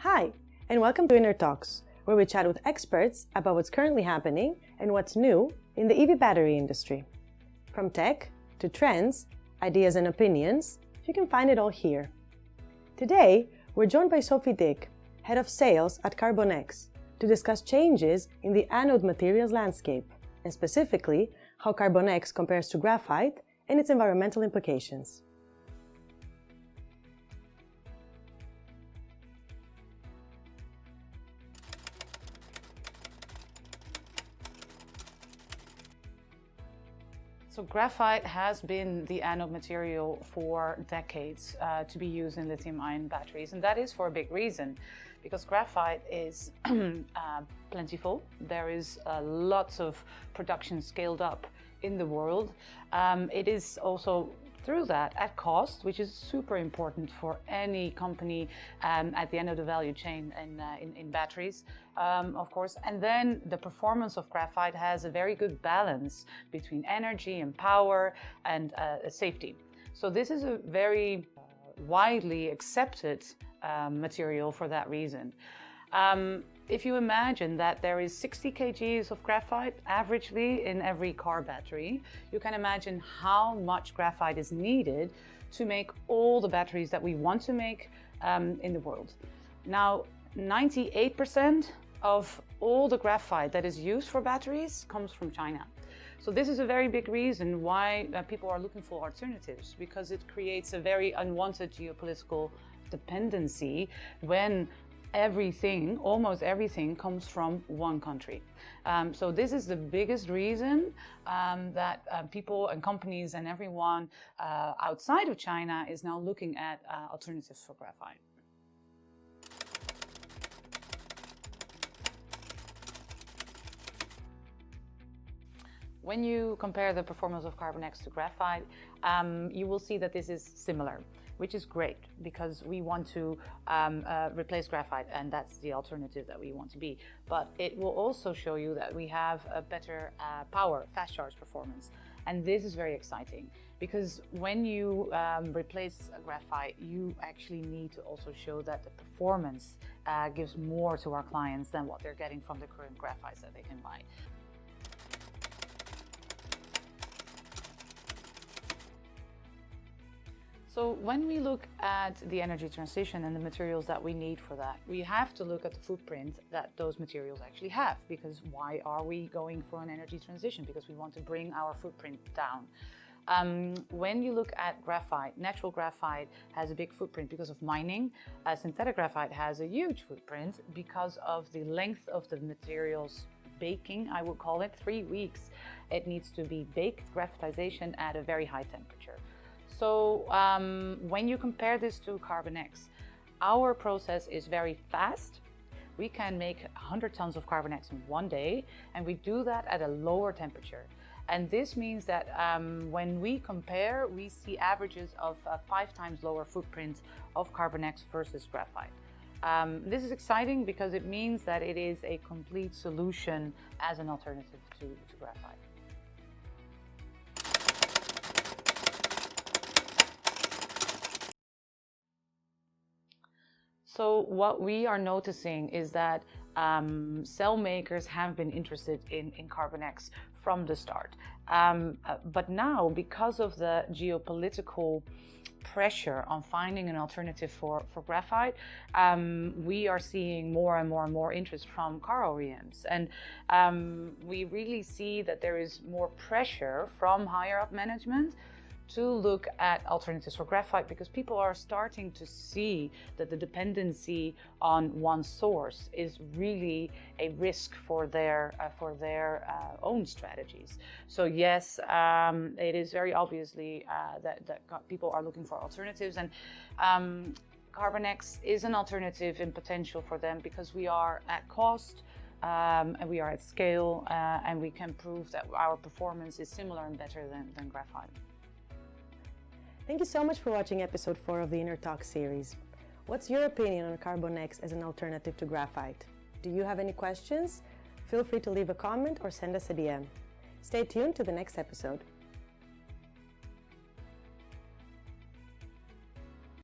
Hi, and welcome to Inner Talks, where we chat with experts about what's currently happening and what's new in the EV battery industry. From tech to trends, ideas and opinions, you can find it all here. Today, we're joined by Sophie Dik, Head of Sales at CarbonX, to discuss changes in the anode materials landscape, and specifically how CarbonX compares to graphite and its environmental implications. So graphite has been the anode material for decades to be used in lithium-ion batteries, and that is for a big reason, because graphite is plentiful. There is lots of production scaled up in the world. It is also through that at cost, which is super important for any company at the end of the value chain in batteries, of course. And then the performance of graphite has a very good balance between energy and power and safety. So this is a very widely accepted material for that reason. If you imagine that there is 60 kgs of graphite averagely in every car battery, you can imagine how much graphite is needed to make all the batteries that we want to make in the world. Now, 98% of all the graphite that is used for batteries comes from China. So this is a very big reason why people are looking for alternatives, because it creates a very unwanted geopolitical dependency when almost everything comes from one country. So this is the biggest reason that people and companies and everyone outside of China is now looking at alternatives for graphite. When you compare the performance of CarbonX to graphite, you will see that this is similar, which is great because we want to replace graphite, and that's the alternative that we want to be. But it will also show you that we have a better power, fast charge performance. And this is very exciting because when you replace graphite, you actually need to also show that the performance gives more to our clients than what they're getting from the current graphites that they can buy. So when we look at the energy transition and the materials that we need for that, we have to look at the footprint that those materials actually have. Because why are we going for an energy transition? Because we want to bring our footprint down. When you look at graphite, natural graphite has a big footprint because of mining. Synthetic graphite has a huge footprint because of the length of the materials baking, I would call it, 3 weeks. It needs to be baked, graphitization at a very high temperature. So when you compare this to CarbonX, our process is very fast. We can make 100 tons of CarbonX in 1 day, and we do that at a lower temperature. And this means that when we compare, we see averages of 5 times lower footprint of CarbonX versus graphite. This is exciting because it means that it is a complete solution as an alternative to graphite. So what we are noticing is that cell makers have been interested in CarbonX from the start. But now, because of the geopolitical pressure on finding an alternative for graphite, we are seeing more and more interest from car OEMs. And we really see that there is more pressure from higher up management to look at alternatives for graphite, because people are starting to see that the dependency on one source is really a risk for their own strategies. So yes, it is very obviously that people are looking for alternatives, and CarbonX is an alternative in potential for them because we are at cost, and we are at scale, and we can prove that our performance is similar and better than graphite. Thank you so much for watching episode 4 of the Inner Talk series. What's your opinion on CarbonX as an alternative to graphite? Do you have any questions? Feel free to leave a comment or send us a DM. Stay tuned to the next episode.